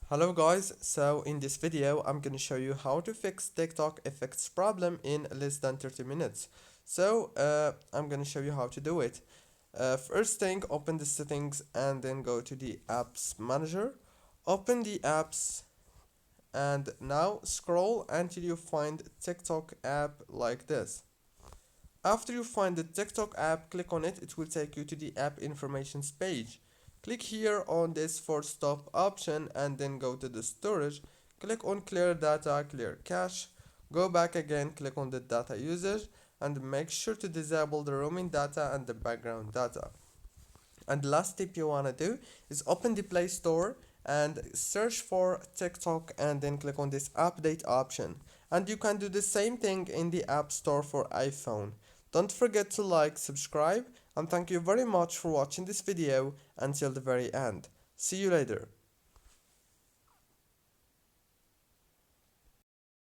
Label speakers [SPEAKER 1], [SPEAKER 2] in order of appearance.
[SPEAKER 1] Hello guys, so in this video I'm gonna show you how to fix TikTok effects problem in less than 30 minutes. I'm gonna show you how to do it. First thing, open the settings and then go to the apps manager. Open the apps and now scroll until you find TikTok app like this. After you find the TikTok app, click on it. It will take you to the app informations page. Click here on this force stop option and then go to the storage. Click on clear data, clear cache. Go back again, click on the data usage and make sure to disable the roaming data and the background data. And the last tip you wanna do is open the Play Store and search for TikTok and then click on this update option. And you can do the same thing in the App Store for iPhone. Don't forget to like, subscribe, and thank you very much for watching this video until the very end. See you later.